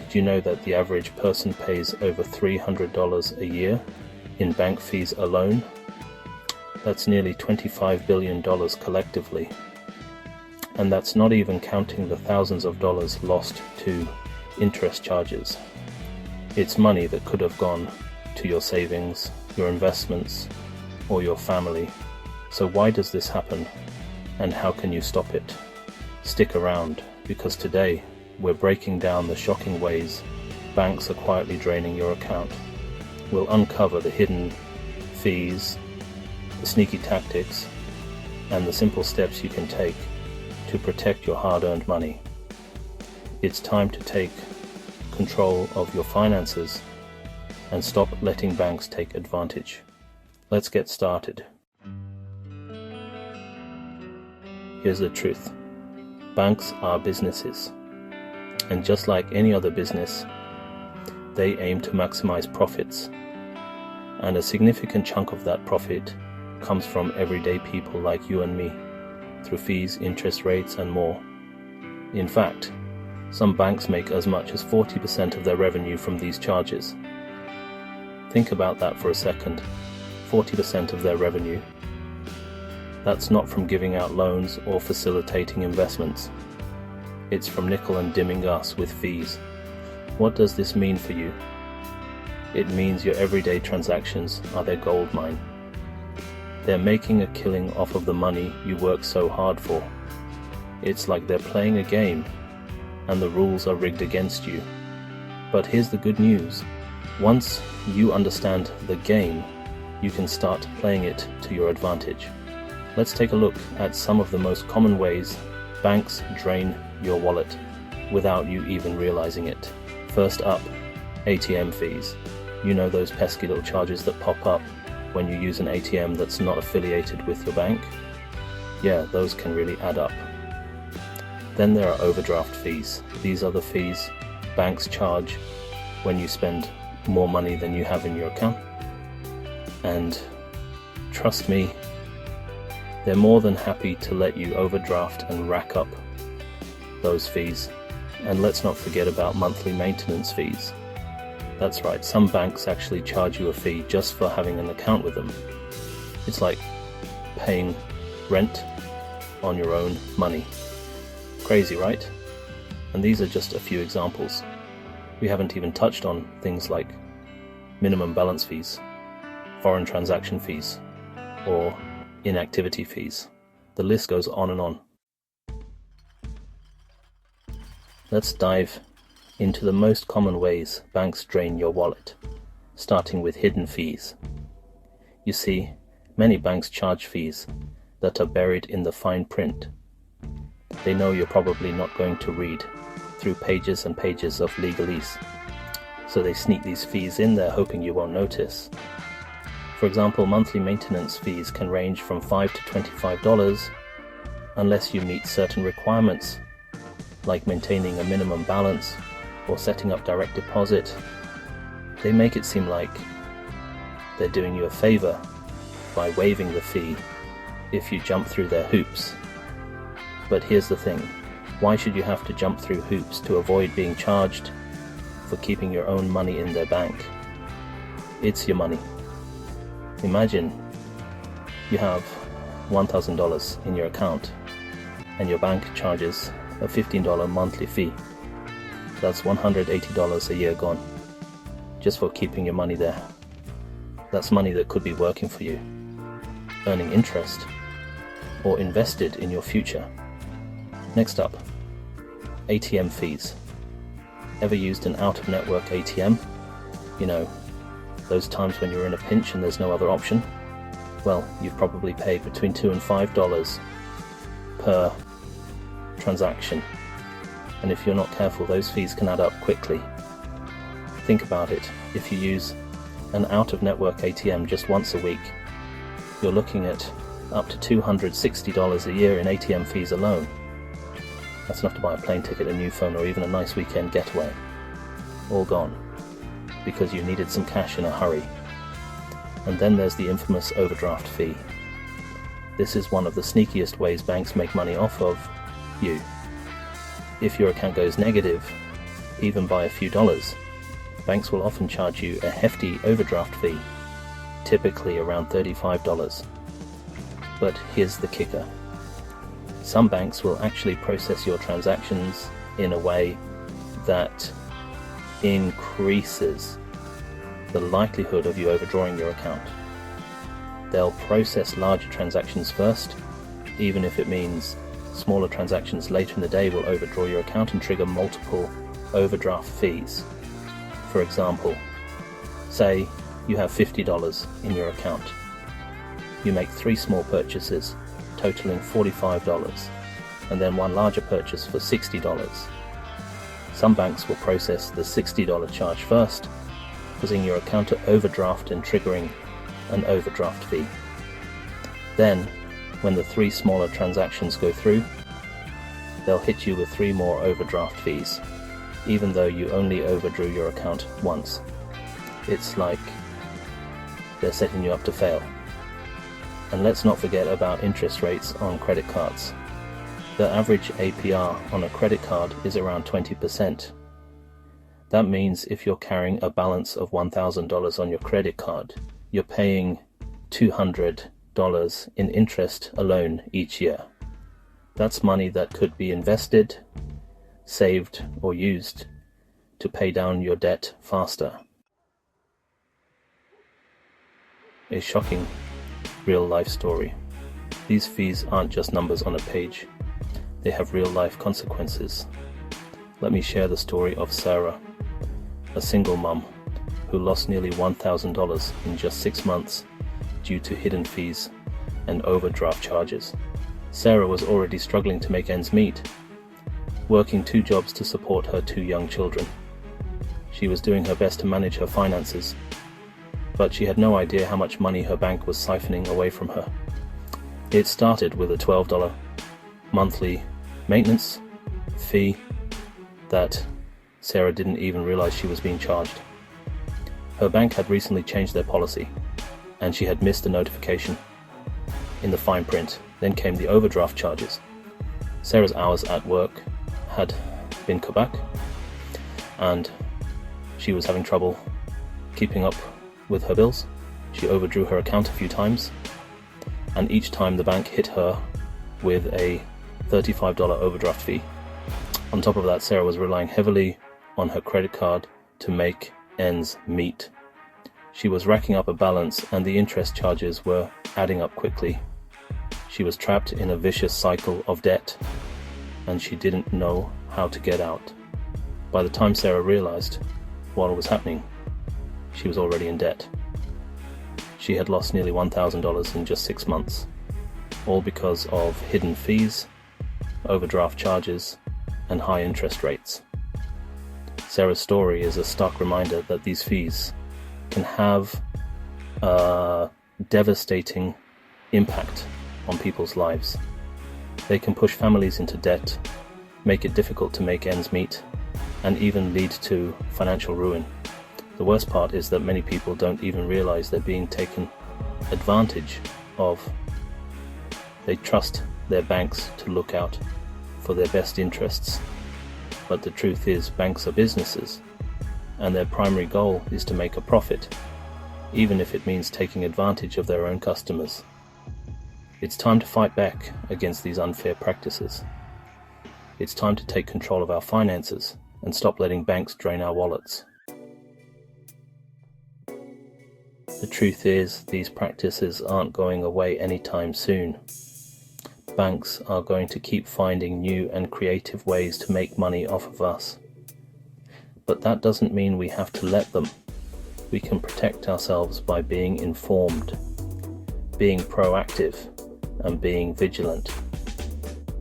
Do you know that the average person pays over $300 a year in bank fees alone? That's nearly $25 billion collectively. And that's not even counting the thousands of dollars lost to interest charges. It's money that could have gone to your savings, your investments, or your family. So why does this happen? And how can you stop it? Stick around, because today we're breaking down the shocking ways banks are quietly draining your account. We'll uncover the hidden fees, the sneaky tactics, and the simple steps you can take to protect your hard-earned money. It's time to take control of your finances and stop letting banks take advantage. Let's get started. Here's the truth. Banks are businesses, and just like any other business, they aim to maximize profits, and a significant chunk of that profit comes from everyday people like you and me, through fees, interest rates, and more. In fact, some banks make as much as 40% of their revenue from these charges. Think about that for a second. 40% of their revenue. That's not from giving out loans or facilitating investments. It's from nickel and dimming us with fees. What does this mean for you? It means your everyday transactions are their gold mine. They're making a killing off of the money you work so hard for. It's like they're playing a game, and the rules are rigged against you. But here's the good news. Once you understand the game, you can start playing it to your advantage. Let's take a look at some of the most common ways banks drain your wallet without you even realizing it. First up, ATM fees. You know those pesky little charges that pop up when you use an ATM that's not affiliated with your bank? Yeah, those can really add up. Then there are overdraft fees. These are the fees banks charge when you spend more money than you have in your account. And trust me, they're more than happy to let you overdraft and rack up those fees. And let's not forget about monthly maintenance fees. That's right, some banks actually charge you a fee just for having an account with them. It's like paying rent on your own money. Crazy, right? And these are just a few examples. We haven't even touched on things like minimum balance fees, foreign transaction fees, or inactivity fees. The list goes on and on. Let's dive into the most common ways banks drain your wallet, starting with hidden fees. You see, many banks charge fees that are buried in the fine print. They know you're probably not going to read through pages and pages of legalese, so they sneak these fees in there hoping you won't notice. For example, monthly maintenance fees can range from $5 to $25 unless you meet certain requirements, like maintaining a minimum balance or setting up direct deposit. They make it seem like they're doing you a favor by waiving the fee if you jump through their hoops. But here's the thing, why should you have to jump through hoops to avoid being charged for keeping your own money in their bank? It's your money. Imagine you have $1,000 in your account and your bank charges a $15 monthly fee. That's $180 a year gone, just for keeping your money there. That's money that could be working for you, earning interest, or invested in your future. Next up, ATM fees. Ever used an out-of-network ATM? You know, those times when you're in a pinch and there's no other option? Well, you've probably paid between $2 and $5 per transaction. And if you're not careful, those fees can add up quickly. Think about it. If you use an out-of-network ATM just once a week, you're looking at up to $260 a year in ATM fees alone. That's enough to buy a plane ticket, a new phone, or even a nice weekend getaway. All gone, because you needed some cash in a hurry. And then there's the infamous overdraft fee. This is one of the sneakiest ways banks make money off of you. If your account goes negative, even by a few dollars, banks will often charge you a hefty overdraft fee, typically around $35. But here's the kicker. Some banks will actually process your transactions in a way that increases the likelihood of you overdrawing your account. They'll process larger transactions first, even if it means smaller transactions later in the day will overdraw your account and trigger multiple overdraft fees. For example, say you have $50 in your account. You make 3 small purchases totaling $45 and then one larger purchase for $60. Some banks will process the $60 charge first, causing your account to overdraft and triggering an overdraft fee. Then, when the 3 smaller transactions go through, they'll hit you with 3 more overdraft fees, even though you only overdrew your account once. It's like they're setting you up to fail. And let's not forget about interest rates on credit cards. The average APR on a credit card is around 20%. That means if you're carrying a balance of $1,000 on your credit card, you're paying $200 in interest alone each year. That's money that could be invested, saved, or used to pay down your debt faster. A shocking real-life story. These fees aren't just numbers on a page. They have real-life consequences. Let me share the story of Sarah, a single mum who lost nearly $1,000 in just 6 months due to hidden fees and overdraft charges. Sarah was already struggling to make ends meet, working 2 jobs to support her 2 young children. She was doing her best to manage her finances, but she had no idea how much money her bank was siphoning away from her. It started with a $12 monthly maintenance fee that Sarah didn't even realize she was being charged. Her bank had recently changed their policy, and she had missed a notification in the fine print. Then came the overdraft charges. Sarah's hours at work had been cut back, and she was having trouble keeping up with her bills. She overdrew her account a few times, and each time the bank hit her with a $35 overdraft fee. On top of that, Sarah was relying heavily on her credit card to make ends meet. She was racking up a balance, and the interest charges were adding up quickly. She was trapped in a vicious cycle of debt, and she didn't know how to get out. By the time Sarah realized what was happening, she was already in debt. She had lost nearly $1,000 in just 6 months, all because of hidden fees, overdraft charges, and high interest rates. Sarah's story is a stark reminder that these fees can have a devastating impact on people's lives. They can push families into debt, make it difficult to make ends meet, and even lead to financial ruin. The worst part is that many people don't even realize they're being taken advantage of. They trust their banks to look out for their best interests. But the truth is, banks are businesses, and their primary goal is to make a profit, even if it means taking advantage of their own customers. It's time to fight back against these unfair practices. It's time to take control of our finances and stop letting banks drain our wallets. The truth is, these practices aren't going away anytime soon. Banks are going to keep finding new and creative ways to make money off of us. But that doesn't mean we have to let them. We can protect ourselves by being informed, being proactive, and being vigilant.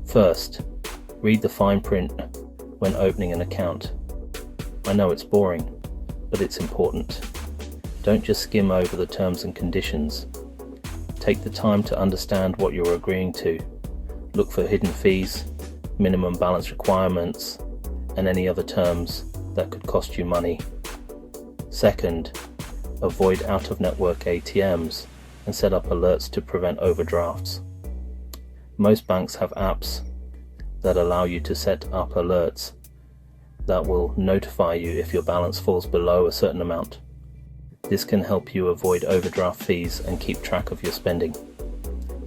First, read the fine print when opening an account. I know it's boring, but it's important. Don't just skim over the terms and conditions. Take the time to understand what you're agreeing to. Look for hidden fees, minimum balance requirements, and any other terms that could cost you money. Second, avoid out-of-network ATMs and set up alerts to prevent overdrafts. Most banks have apps that allow you to set up alerts that will notify you if your balance falls below a certain amount. This can help you avoid overdraft fees and keep track of your spending.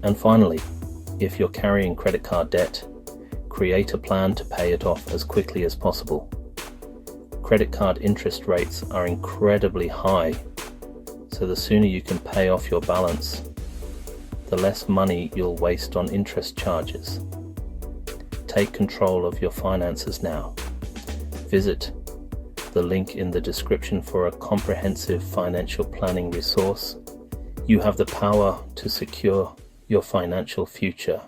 And finally, if you're carrying credit card debt, create a plan to pay it off as quickly as possible. Credit card interest rates are incredibly high, so the sooner you can pay off your balance, the less money you'll waste on interest charges. Take control of your finances now. Visit the link in the description for a comprehensive financial planning resource. You have the power to secure your financial future.